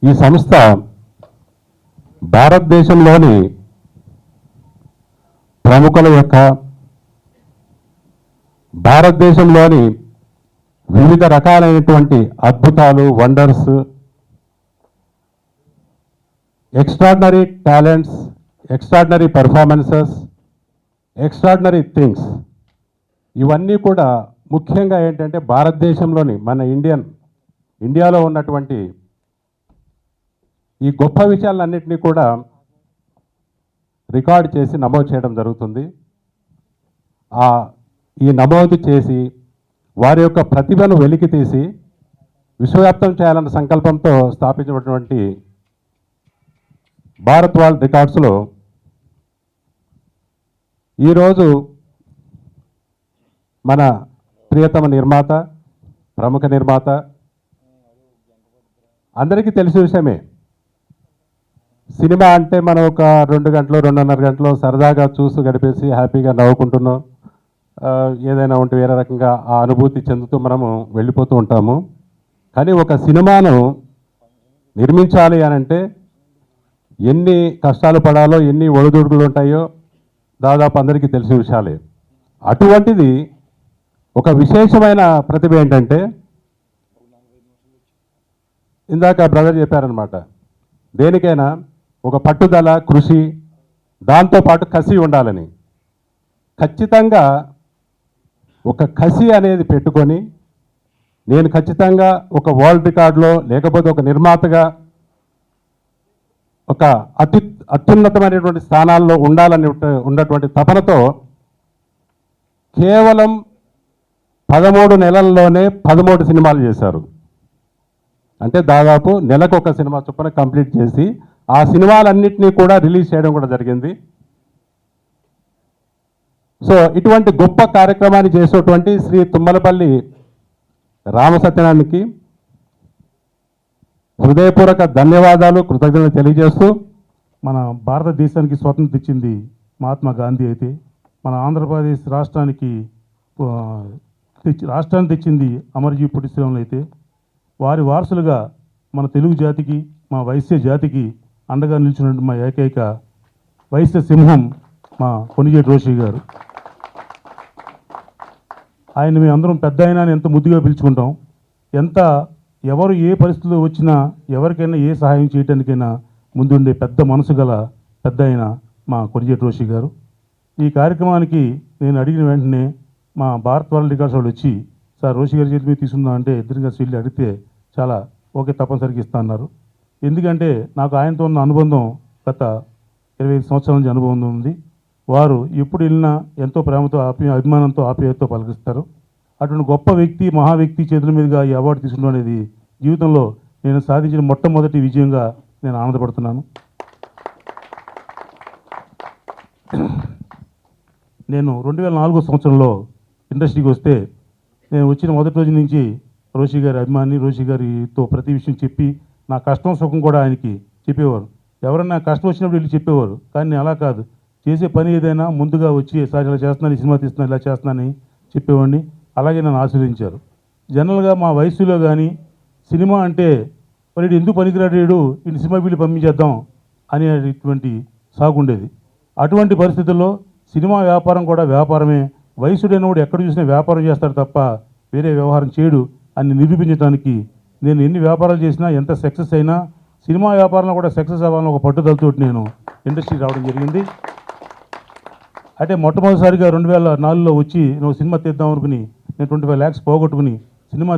ఈ సంస్థ భారతదేశంలోని ప్రముఖుల యొక్క భారతదేశంలోని వివిధ రకాలైనటువంటి అద్భుతాలు, wonders, extraordinary talents, extraordinary performances, extraordinary things ఇవన్నీ కూడా ముఖ్యంగా ఏంటంటే భారతదేశంలోని మన ఇండియాలో ఉన్నటువంటి ఈ గొప్ప విషయాలన్నింటినీ కూడా రికార్డ్ చేసి నమోదు చేయడం జరుగుతుంది. ఈ నమోదు చేసి వారి యొక్క ప్రతిభను వెలికి తీసి విశ్వవ్యాప్తం చేయాలన్న సంకల్పంతో స్థాపించినటువంటి భారత్ వరల్డ్ రికార్డ్స్లో ఈరోజు మన ప్రియతమ నిర్మాత, ప్రముఖ నిర్మాత, అందరికీ తెలిసిన విషయమే, సినిమా అంటే మనం ఒక 2 గంటలు 2.5 గంటలు సరదాగా చూస్తూ గడిపేసి హ్యాపీగా నవ్వుకుంటున్నాం, ఏదైనా ఉంటే వేరే రకంగా ఆ అనుభూతి చెందుతూ మనము వెళ్ళిపోతూ ఉంటాము. కానీ ఒక సినిమాను నిర్మించాలి అని అంటే ఎన్ని కష్టాలు పడాలో, ఎన్ని ఒడిదుడుకులు ఉంటాయో దాదాపు అందరికీ తెలిసిన విషయాలే. అటువంటిది ఒక విశేషమైన ప్రతిభ ఏంటంటే, ఇందాక బ్రదర్ చెప్పారనమాట, దేనికైనా ఒక పట్టుదల, కృషి, దాంతోపాటు కసి ఉండాలని. ఖచ్చితంగా ఒక కసి అనేది పెట్టుకొని నేను ఖచ్చితంగా ఒక వరల్డ్ రికార్డులో లేకపోతే ఒక నిర్మాతగా ఒక అత్యున్నతమైనటువంటి స్థానాల్లో ఉండాలని ఉన్నటువంటి తపనతో కేవలం 13 నెలల్లోనే 13 సినిమాలు చేశారు. అంటే దాదాపు నెలకు ఒక సినిమా చొప్పున కంప్లీట్ చేసి ఆ సినిమాలన్నింటినీ కూడా రిలీజ్ చేయడం కూడా జరిగింది. సో ఇటువంటి గొప్ప కార్యక్రమాన్ని చేసేటువంటి శ్రీ తుమ్మలపల్లి రామసత్యనారాయణకి హృదయపూర్వక ధన్యవాదాలు, కృతజ్ఞతలు తెలియజేస్తూ, మన భారతదేశానికి స్వాతంత్రం తెచ్చింది మహాత్మా గాంధీ అయితే, మన ఆంధ్రప్రదేశ్ రాష్ట్రాన్ని తెచ్చింది అమరజీవి పొట్టి శ్రీరాములు అయితే, వారి వారసులుగా మన తెలుగు జాతికి, మా వైశ్య జాతికి అండగా నిలిచినటువంటి మా ఏకైక వైశ్య సింహం మా కొణిజేటి రోషి గారు. ఆయన మేము అందరం పెద్ద అయినా ఎంత ముద్దుగా పిలుచుకుంటాం. ఎవరు ఏ పరిస్థితుల్లో వచ్చినా ఎవరికైనా ఏ సహాయం చేయడానికైనా ముందుండే పెద్ద మనసు గల పెద్ద అయిన మా కొణిజేటి రోషి గారు. ఈ కార్యక్రమానికి నేను అడిగిన వెంటనే మా భారత్ వరల్డ్ రికార్డ్స్ వాళ్ళు వచ్చి, సార్ రోషి గారి చేతి మీద తీసుకుందాం అంటే ఇద్దరిగా వెళ్ళి అడిగితే చాలా ఓకే తప్పనిసరిగా ఇస్తా అన్నారు. ఎందుకంటే నాకు ఆయనతో ఉన్న అనుబంధం గత 25 సంవత్సరాల నుంచి అనుభవం ఉంది. వారు ఎప్పుడు వెళ్ళినా ఎంతో ప్రేమతో, అభిమానంతో, ఆప్యాయతతో పలకరిస్తారు. అటువంటి గొప్ప వ్యక్తి, మహా వ్యక్తి చేతుల మీదుగా ఈ అవార్డు తీసుకోవడం అనేది జీవితంలో నేను సాధించిన మొట్టమొదటి విజయంగా నేను ఆనందపడుతున్నాను. నేను 2004 సంవత్సరంలో ఇండస్ట్రీకి వస్తే, నేను వచ్చిన మొదటి రోజు నుంచి రోషి గారి అభిమాని, రోషి గారితో ప్రతి విషయం చెప్పి నా కష్టం సుఖం కూడా ఆయనకి చెప్పేవారు. ఎవరన్నా కష్టం వచ్చినప్పుడు వెళ్ళి చెప్పేవారు. కానీ నేను అలా కాదు, చేసే పని ఏదైనా ముందుగా వచ్చి సార్ ఇలా చేస్తున్నాను, ఈ సినిమా తీస్తున్నాను, ఇలా చేస్తున్నానని చెప్పేవాడిని. అలాగే నన్ను ఆశీర్వదించారు. జనరల్గా మా వయసులో కానీ సినిమా అంటే మరి ఎందుకు పనికిరాడు, ఇన్ని సినిమా వీళ్ళు పంపించేద్దాం అనేటువంటి సాగుండేది. అటువంటి పరిస్థితుల్లో సినిమా వ్యాపారం కూడా వ్యాపారమే, వయసుడైనవాడు ఎక్కడ చూసినా వ్యాపారం చేస్తాడు తప్ప వేరే వ్యవహారం చేయడు అని నిరూపించడానికి నేను ఎన్ని వ్యాపారాలు చేసినా, ఎంత సక్సెస్ అయినా, సినిమా వ్యాపారంలో కూడా సక్సెస్ అవ్వాలని ఒక పట్టుదలతో నేను ఇండస్ట్రీ రావడం జరిగింది. అంటే మొట్టమొదటిసారిగా 2004లో వచ్చి నువ్వు సినిమా తీద్దాం అనుకుని నేను 25 lakhs పోగొట్టుకుని సినిమా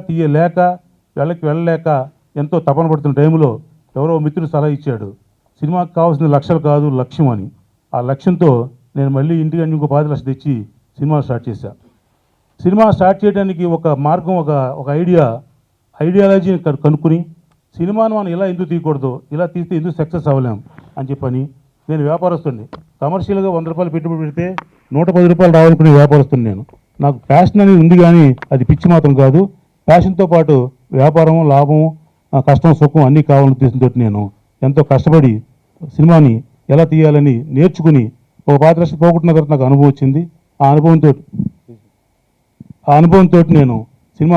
తీయలేక వెళ్ళలేక ఎంతో తపన పడుతున్న టైంలో ఎవరో మిత్రుడు సలహా ఇచ్చాడు, సినిమాకి కావాల్సిన లక్షలు కాదు లక్ష్యం అని. ఆ లక్ష్యంతో నేను మళ్ళీ ఇంటికి ఇంకో 10 లక్షలు తెచ్చి సినిమా స్టార్ట్ చేశాను. సినిమా స్టార్ట్ చేయడానికి ఒక మార్గం, ఒక ఐడియాలజీని కనుక్కుని సినిమాను మనం ఇలా ఎందుకు తీయకూడదు, ఇలా తీస్తే ఎందుకు సక్సెస్ అవ్వలేం అని చెప్పని నేను వ్యాపారస్తుడిని. కమర్షియల్గా 100 రూపాయలు పెట్టుబడి పెడితే 110 రూపాయలు రావాలనుకునే వ్యాపారస్తుని నేను. నాకు ప్యాషన్ అనేది ఉంది కానీ అది పిచ్చి మాత్రం కాదు. ప్యాషన్తో పాటు వ్యాపారం, లాభం, కష్టం, సుఖం అన్నీ కావాలని ఉద్దేశంతో నేను ఎంతో కష్టపడి సినిమాని ఎలా తీయాలని నేర్చుకుని ఒక 5 లక్షలు పోగొట్టిన తర్వాత నాకు అనుభవం వచ్చింది. ఆ అనుభవంతో నేను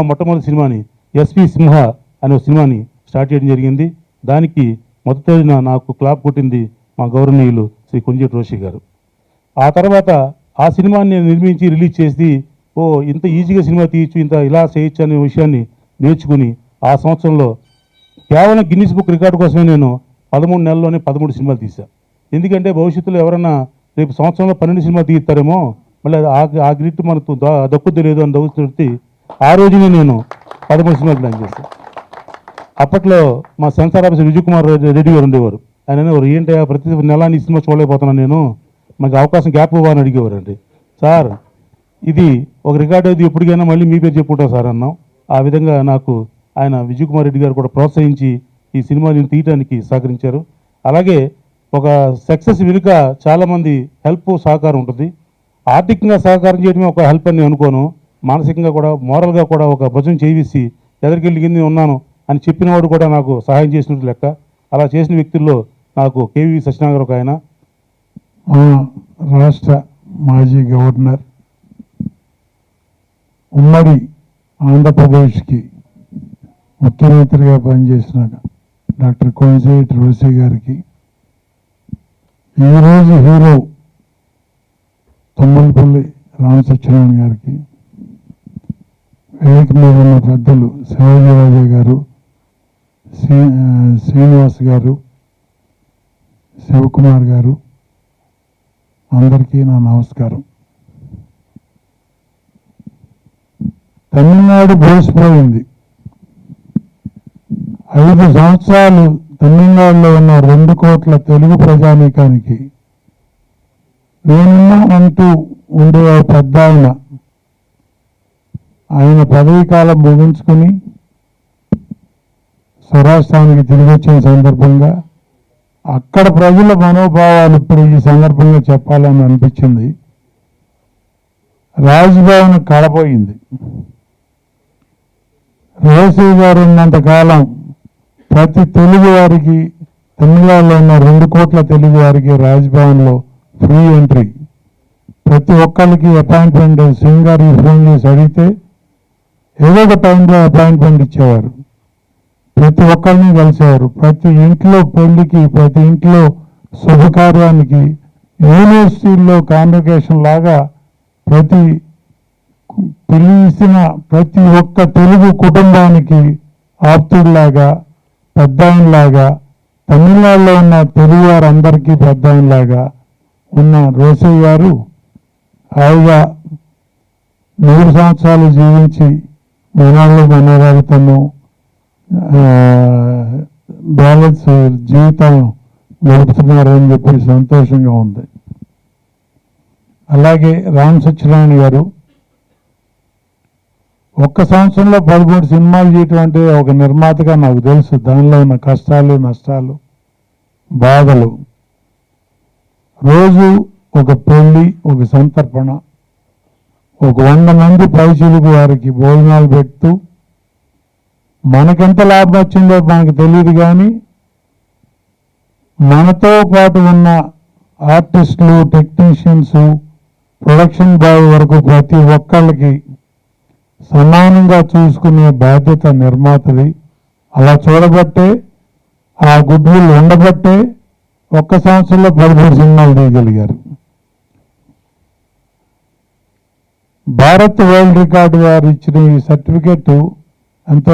మొట్టమొదటి సినిమాని ఎస్పి సింహ అనే సినిమాని స్టార్ట్ చేయడం జరిగింది. దానికి మొదటి రోజున నాకు క్లాప్ కొట్టింది మా గౌరవనీయులు శ్రీ కొంజేటి రోషి గారు. ఆ తర్వాత ఆ సినిమాని నేను నిర్మించి రిలీజ్ చేసి ఇంత ఈజీగా సినిమా తీయచ్చు, ఇంత ఇలా చేయొచ్చు అనే విషయాన్ని నేర్చుకుని ఆ సంవత్సరంలో కేవలం గిన్నిస్ బుక్ రికార్డు కోసమే నేను 13 నెలల్లోనే 13 సినిమాలు తీశాను. ఎందుకంటే భవిష్యత్తులో ఎవరైనా రేపు సంవత్సరంలో 12 సినిమాలు తీస్తారేమో, మళ్ళీ ఆ గ్రిట్ మనకు దక్కుద్ది లేదు అని దొరుకుతుంది. ఆ రోజునే నేను 13 సినిమాలు ప్లాన్ చేశాను. అప్పట్లో మా సెన్సార్ ఆఫీసర్ విజయ్ కుమార్ రెడ్డి గారు ఉండేవారు. ఆయన అనేవారు, ఏంటి ప్రతి నెల నీ సినిమా చూడలేకపోతున్నాను నేను, మాకు అవకాశం గ్యాప్ ఇవ్వాలని అడిగేవారండి. సార్ ఇది ఒక రికార్డు అది ఎప్పటికైనా మళ్ళీ మీ పేరు చెప్పుకుంటాం సార్ అన్నాం. ఆ విధంగా నాకు ఆయన విజయ్ కుమార్ రెడ్డి గారు కూడా ప్రోత్సహించి ఈ సినిమాని తీయడానికి సహకరించారు. అలాగే ఒక సక్సెస్ వెనుక చాలామంది హెల్ప్ సహకారం ఉంటుంది. ఆర్థికంగా సహకారం చేయడమే ఒక హెల్ప్ అని అనుకోను, మానసికంగా కూడా మోరల్గా కూడా ఒక భుజం చేసి ఎదరికెళ్ళి కింద ఉన్నాను అని చెప్పినవాడు కూడా నాకు సహాయం చేసినట్టు లెక్క. అలా చేసిన వ్యక్తుల్లో నాకు కేవీ సత్యనారాయణ ఒక ఆయన, రాష్ట్ర మాజీ గవర్నర్, ఉమ్మడి ఆంధ్రప్రదేశ్కి ముఖ్యమంత్రిగా పనిచేసిన డాక్టర్ కొంజేటి రోషి గారికి, ఈరోజు హీరో తుమ్మలపల్లి రామసత్యనారాయణ గారికి, వేదిక మీద ఉన్న పెద్దలు శివాజీరాజు గారు, శ్రీనివాస్ గారు, శివకుమార్ గారు, అందరికీ నా నమస్కారం. తమిళనాడు బోసిపోయింది. 5 సంవత్సరాలు తమిళనాడులో ఉన్న 2 కోట్ల తెలుగు ప్రజానీకానికి నేనున్నానంటూ ఉండే పెద్ద ఆయన పదవీ కాలం ముగించుకుని స్వరాష్ట్రానికి తిరిగి వచ్చిన సందర్భంగా అక్కడ ప్రజల మనోభావాలు ఇప్పుడు ఈ సందర్భంగా చెప్పాలని అనిపించింది. రాజ్భవన్ కడపోయింది. రోషి గారు ఉన్నంతకాలం ప్రతి తెలుగు వారికి, తమిళనాడులో ఉన్న 2 కోట్ల తెలుగు వారికి రాజ్భవన్లో ఫ్రీ ఎంట్రీ. ప్రతి ఒక్కరికి అపాయింట్మెంట్ సింగారి ఫోన్ చేసి అడిగితే ఏదో ఒక టైంలో అపాయింట్మెంట్ ఇచ్చేవారు. ప్రతి ఒక్కరిని కలిసేవారు. ప్రతి ఇంట్లో పెళ్లికి, ప్రతి ఇంట్లో శుభకార్యానికి, యూనివర్సిటీల్లో కాన్వకేషన్ లాగా ప్రతి పిలిచిన ప్రతి ఒక్క తెలుగు కుటుంబానికి ఆప్తుడిలాగా, పెద్దాయనలాగా, తమిళనాడులో ఉన్న తెలుగు వారందరికీ పెద్దాయనలాగా ఉన్న రోషి గారు హాయిగా 100 సంవత్సరాలు జీవించి మనవాళ్ళు మనవరాలతోనూ బ్యాలెన్స్ జీవితం గడుపుతున్నారని చెప్పి సంతోషంగా ఉంది. అలాగే రామ్ సత్యనారాయణ గారు ఒక్క సంవత్సరంలో 13 సినిమాలు చేయటం అంటే ఒక నిర్మాతగా నాకు తెలుసు. దానిలో ఉన్న కష్టాలు, నష్టాలు, బాధలు. రోజు ఒక పెళ్లి, ఒక సంతర్పణ, ఒక 100 మంది పైచిలుకు వారికి భోజనాలు పెడుతూ మనకెంత లాభం వచ్చిందో మనకు తెలియదు, కానీ మనతో పాటు ఉన్న ఆర్టిస్టులు, టెక్నీషియన్స్, ప్రొడక్షన్ బాయ్ వరకు ప్రతి ఒక్కళ్ళకి సమానంగా చూసుకునే బాధ్యత నిర్మాతది. అలా చూడబట్టే, ఆ గుడ్ విల్ ఉండబట్టే ఒక్క సంవత్సరంలో 13 సినిమాలు తీయగలిగారు. భారత్ వరల్డ్ రికార్డు వారు ఇచ్చిన ఈ సర్టిఫికెట్ ఎంతో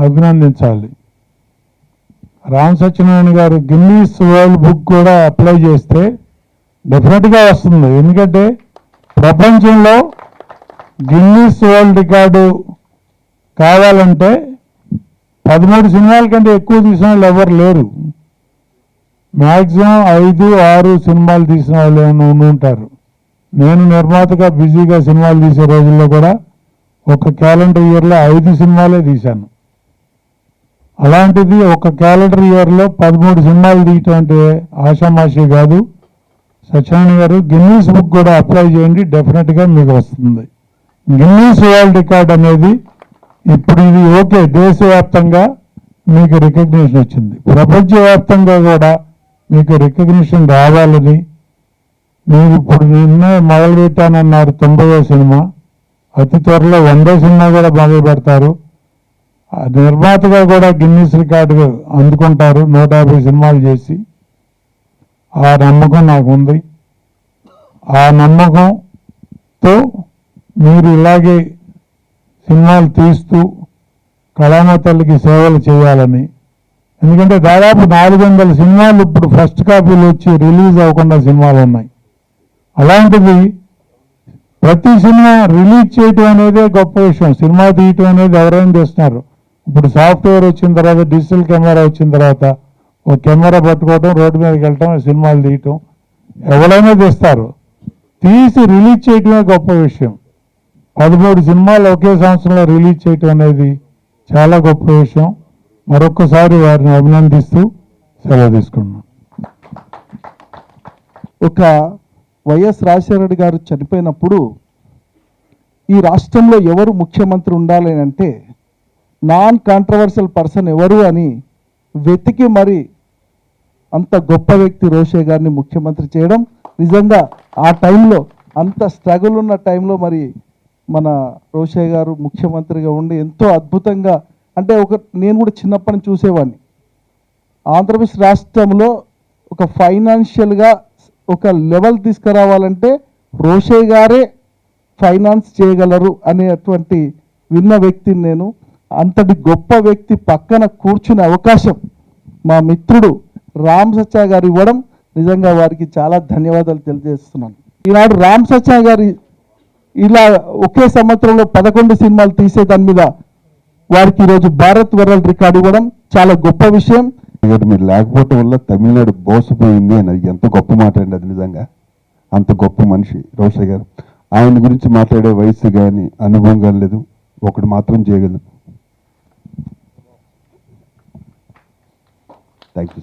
అభినందించాలి. రామ్ సత్యనారాయణ గారు గిన్నీస్ వరల్డ్ బుక్ కూడా అప్లై చేస్తే డెఫినెట్గా వస్తుంది. ఎందుకంటే ప్రపంచంలో గిన్నీస్ వరల్డ్ రికార్డు కావాలంటే 13 సినిమాల కంటే ఎక్కువ తీసిన వాళ్ళు ఎవరు లేరు. మ్యాక్సిమం 5-6 సినిమాలు తీసిన వాళ్ళు ఏమైనా ఉంటారు. నేను నిర్మాతగా బిజీగా సినిమాలు తీసే రోజుల్లో కూడా ఒక క్యాలెండర్ ఇయర్లో 5 సినిమాలే తీశాను. అలాంటిది ఒక క్యాలెండర్ ఇయర్లో 13 సినిమాలు తీయటం అంటే ఆషామాషి కాదు. సత్యనారాయణ గారు గిన్నీస్ బుక్ కూడా అప్లై చేయండి, డెఫినెట్గా మీకు వస్తుంది. గిన్నీస్ వరల్డ్ రికార్డ్ అనేది ఇప్పుడు ఇది ఓకే, దేశవ్యాప్తంగా మీకు రికగ్నిషన్ వచ్చింది. ప్రపంచవ్యాప్తంగా కూడా మీకు రికగ్నిషన్ రావాలని మీరు ఇప్పుడు నిన్నే మొదలు పెట్టానన్నారు 90వ సినిమా. అతి త్వరలో 100వ సినిమా కూడా మొదలు పెడతారు. ఆ నిర్మాతగా కూడా గిన్నీస్ రికార్డు అందుకుంటారు 150 సినిమాలు చేసి. ఆ నమ్మకం నాకు ఉంది. ఆ నమ్మకంతో మీరు ఇలాగే సినిమాలు తీస్తూ కళామ తల్లికి సేవలు చేయాలని. ఎందుకంటే దాదాపు 400 సినిమాలు ఇప్పుడు ఫస్ట్ కాపీలు వచ్చి రిలీజ్ అవ్వకుండా సినిమాలు ఉన్నాయి. అలాంటిది ప్రతి సినిమా రిలీజ్ చేయటం అనేదే గొప్ప విషయం. సినిమా తీయటం అనేది ఎవరైనా చేస్తున్నారు. ఇప్పుడు సాఫ్ట్వేర్ వచ్చిన తర్వాత, డిజిటల్ కెమెరా వచ్చిన తర్వాత ఒక కెమెరా పట్టుకోవటం, రోడ్డు మీదకి వెళ్ళటం, సినిమాలు తీయటం ఎవరైనా తీస్తారు. తీసి రిలీజ్ చేయటమే గొప్ప విషయం. 13 సినిమాలు ఒకే సంవత్సరంలో రిలీజ్ చేయటం అనేది చాలా గొప్ప విషయం. మరొక్కసారి వారిని అభినందిస్తూ సెలవు తీసుకున్నాను. ఒక వైఎస్ రాజశేఖర రెడ్డి గారు చనిపోయినప్పుడు ఈ రాష్ట్రంలో ఎవరు ముఖ్యమంత్రి ఉండాలి అంటే నాన్ కాంట్రవర్షియల్ పర్సన్ ఎవరు అని వెతికి మరి అంత గొప్ప వ్యక్తి రోషే గారిని ముఖ్యమంత్రి చేయడం నిజంగా ఆ టైంలో అంత స్ట్రగుల్ ఉన్న టైంలో మరి మన రోషే గారు ముఖ్యమంత్రిగా ఉండి ఎంతో అద్భుతంగా, అంటే నేను కూడా చిన్నప్పటి నుంచి చూసేవాడిని. ఆంధ్రప్రదేశ్ రాష్ట్రంలో ఒక ఫైనాన్షియల్గా ఒక లెవెల్ తీసుకురావాలంటే రోషే గారే ఫైనాన్స్ చేయగలరు అనేటువంటి విన్న వ్యక్తిని నేను. అంతటి గొప్ప వ్యక్తి పక్కన కూర్చునే అవకాశం మా మిత్రుడు రామ్ సచ్చా గారు ఇవ్వడం నిజంగా వారికి చాలా ధన్యవాదాలు తెలియజేస్తున్నాను. ఈనాడు రామ్ సచ్చా గారి ఇలా ఒకే సంవత్సరంలో 11 సినిమాలు తీసే దాని మీద వారికి ఈరోజు భారత్ వరల్డ్ రికార్డు ఇవ్వడం చాలా గొప్ప విషయం. మీరు లేకపోవటం వల్ల తమిళనాడు బోసపోయింది అని, అది ఎంత గొప్ప మాట అండి. అది నిజంగా అంత గొప్ప మనిషి రోషే గారు. ఆయన గురించి మాట్లాడే వయసు కానీ అనుభవం కానీ లేదు. ఒకటి మాత్రం చేయగలను. Thank you.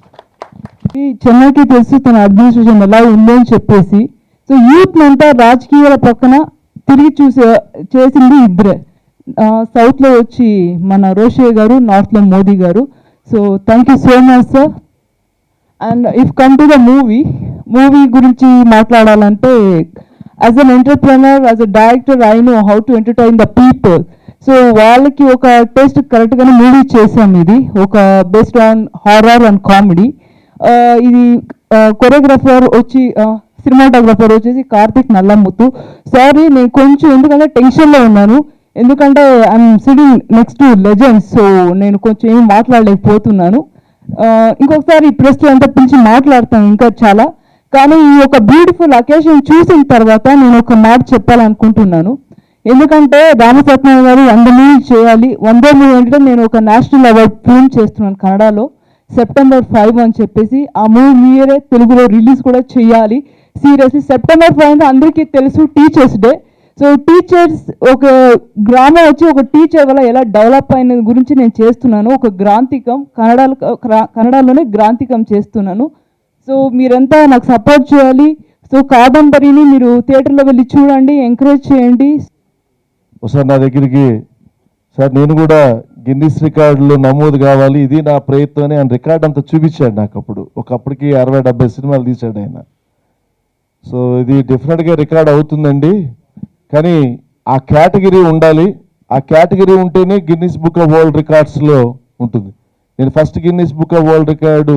ఈ చెన్నైకి తెలుసు తన అడ్మినిస్ట్రేషన్ ఎలా ఉంది అని చెప్పేసి. సో యూత్ అంతా రాజకీయాల పక్కన తిరిగి చేసింది ఇద్దరే. సౌత్లో వచ్చి మన రోషే గారు, నార్త్లో మోదీ గారు. So thank you so much sir. And if come to the movie గురించి మాట్లాడాలంటే as an entrepreneur, as a director, I know how to entertain the people. So వాళ్ళకి ఒక టేస్ట్ కరెక్ట్గానే మూవీ చేసాం. ఇది ఒక based on horror and comedy. ఇది choreographer వచ్చి సినిమాటోగ్రాఫర్ వచ్చేసి కార్తిక్ నల్లముత్తు. సారీ నేను కొంచెం ఎందుకంటే టెన్షన్లో ఉన్నాను, ఎందుకంటే I'm sitting next to legends. So నేను కొంచెం ఏమి మాట్లాడలేకపోతున్నాను. ఇంకొకసారి ప్రెస్లో అంతా పిలిచి మాట్లాడతాను ఇంకా చాలా. కానీ ఈ ఒక బ్యూటిఫుల్ అకేషన్ చూసిన తర్వాత నేను ఒక మాట చెప్పాలనుకుంటున్నాను. ఎందుకంటే రామసత్యం గారు 100 మూవీ చేయాలి. 100 మూవీ అంటే నేను ఒక నేషనల్ అవార్డ్ ఫిల్మ్ చేస్తున్నాను కన్నడలో, September 5 అని చెప్పేసి. ఆ మూవీ మీరే తెలుగులో రిలీజ్ కూడా చేయాలి. సీరియస్లీ September 5 అంటే అందరికీ తెలుసు టీచర్స్ డే. సో టీచర్స్, ఒక గ్రామం వచ్చి ఒక టీచర్ వల్ల ఎలా డెవలప్ అయిన గురించి నేను చేస్తున్నాను. ఒక గ్రాంతికం కన్నడలోనే గ్రాంతికం చేస్తున్నాను. సో మీరంతా నాకు సపోర్ట్ చేయాలి. సో కాదంబరిని మీరు థియేటర్లో వెళ్ళి చూడండి, ఎంకరేజ్ చేయండి. ఒకసారి నా దగ్గరికి, సార్ నేను కూడా గిన్నిస్ రికార్డులో నమోదు కావాలి, ఇది నా ప్రయత్నం అని ఆయన రికార్డ్ అంతా చూపించాడు నాకు. ఒకప్పటికి 60-70 సినిమాలు తీశాడు ఆయన. సో ఇది డెఫినెట్గా రికార్డ్ అవుతుందండి, కానీ ఆ కేటగిరీ ఉండాలి. ఆ కేటగిరీ ఉంటేనే గిన్నిస్ బుక్ ఆఫ్ వరల్డ్ రికార్డ్స్లో ఉంటుంది. నేను first Guinness book of world record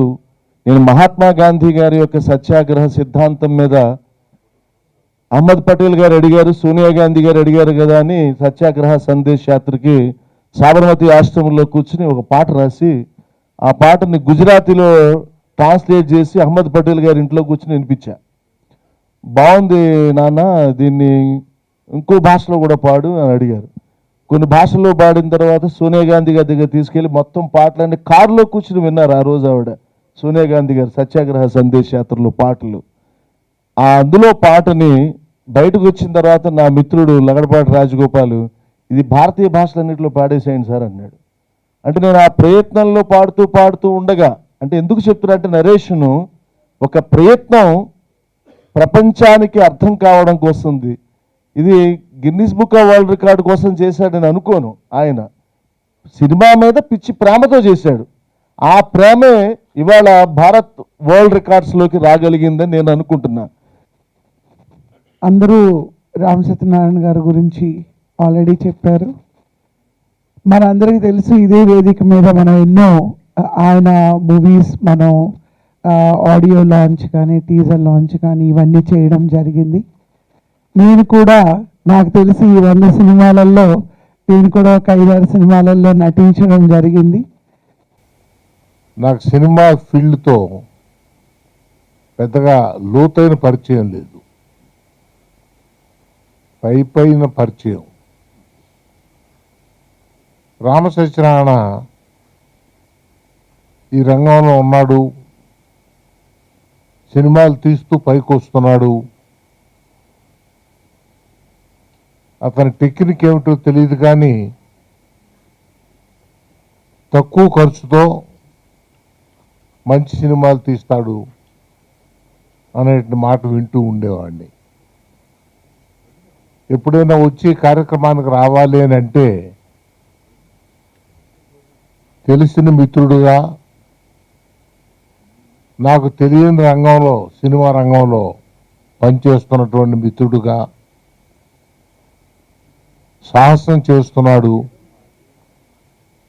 నేను మహాత్మా గాంధీ గారి యొక్క సత్యాగ్రహ సిద్ధాంతం మీద అహ్మద్ పటేల్ గారు అడిగారు, సోనియా గాంధీ గారు అడిగారు కదా అని సత్యాగ్రహ సందేశ్ యాత్రకి సాబర్మతి ఆశ్రమంలో కూర్చుని ఒక పాట రాసి ఆ పాటని గుజరాతీలో ట్రాన్స్లేట్ చేసి అహ్మద్ పటేల్ గారి ఇంట్లో కూర్చుని వినిపించా. బాగుంది నాన్న, దీన్ని ఇంకో భాషలో కూడా పాడు అని అడిగారు. కొన్ని భాషల్లో పాడిన తర్వాత సోనియా గాంధీ గారి దగ్గర తీసుకెళ్ళి మొత్తం పాటలన్నీ కారులో కూర్చుని విన్నారు. ఆ రోజు ఆవిడ సోనియా గాంధీ గారు సత్యాగ్రహ సందేశ్ యాత్రలో పాటలు. అందులో పాటని బయటకు వచ్చిన తర్వాత నా మిత్రుడు లగడపాటి రాజగోపాల్, ఇది భారతీయ భాషలన్నింటిలో పాడేసేయండి సార్ అన్నాడు. అంటే నేను ఆ ప్రయత్నంలో పాడుతూ ఉండగా, అంటే ఎందుకు చెప్తున్నా అంటే నరేషను ఒక ప్రయత్నం ప్రపంచానికి అర్థం కావడం కోసం, ఇది Guinness book of world record కోసం చేశాడని అనుకోను. ఆయన సినిమా మీద పిచ్చి ప్రేమతో చేశాడు. ఆ ప్రేమే ఇవాళ భారత్ వరల్డ్ రికార్డ్స్లోకి రాగలిగిందని నేను అనుకుంటున్నా. అందరూ రామ్ సత్యనారాయణ గారి గురించి ఆల్రెడీ చెప్పారు. మనందరికీ తెలుసు ఇదే వేదిక మీద మనం ఎన్నో ఆయన మూవీస్ మనం ఆడియో లాంచ్ కానీ టీజర్ లాంచ్ కానీ ఇవన్నీ చేయడం జరిగింది. నేను కూడా నాకు తెలిసి ఈ 100 సినిమాలలో నేను కూడా ఒక 5-6 సినిమాలలో నటించడం జరిగింది. నాకు సినిమా ఫీల్డ్తో పెద్దగా లోతైన పరిచయం లేదు, పైన పరిచయం. రామ సత్యనారాయణ ఈ రంగంలో ఉన్నాడు, సినిమాలు తీస్తూ పైకి వస్తున్నాడు, అతని టెక్నిక్ ఏమిటో తెలియదు కానీ తక్కువ ఖర్చుతో మంచి సినిమాలు తీస్తాడు అనే మాట వింటూ ఉండేవాడిని. ఎప్పుడైనా వచ్చి కార్యక్రమానికి రావాలి అని అంటే తెలిసిన మిత్రుడుగా, నాకు తెలియని రంగంలో సినిమా రంగంలో పనిచేస్తున్నటువంటి మిత్రుడుగా, సాహసం చేస్తున్నాడు,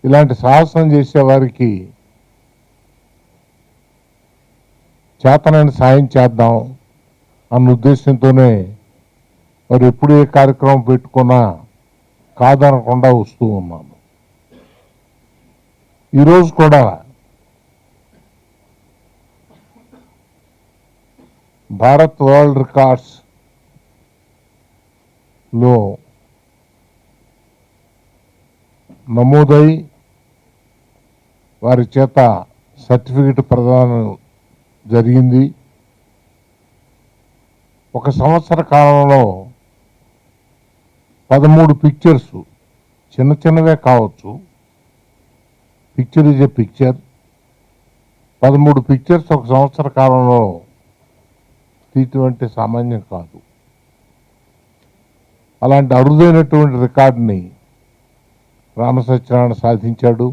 ఇలాంటి సాహసం చేసేవారికి చేతనైన సాయం చేద్దాం అన్న ఉద్దేశంతోనే మరి ఎప్పుడు ఏ కార్యక్రమం పెట్టుకున్నా కాదనకుండా వస్తూ ఉన్నాను. ఈరోజు కూడా భారత్ వరల్డ్ రికార్డ్స్లో నమోదై వారి చేత సర్టిఫికెట్ ప్రదానం జరిగింది. ఒక సంవత్సర కాలంలో 13 పిక్చర్స్, చిన్న చిన్నవే కావచ్చు, picture is a picture, 13 pictures ఒక సంవత్సర కాలంలో తీయటం అంటే సామాన్యం కాదు. అలాంటి అరుదైనటువంటి రికార్డుని రామ సత్యనారాయణ సాధించాడు.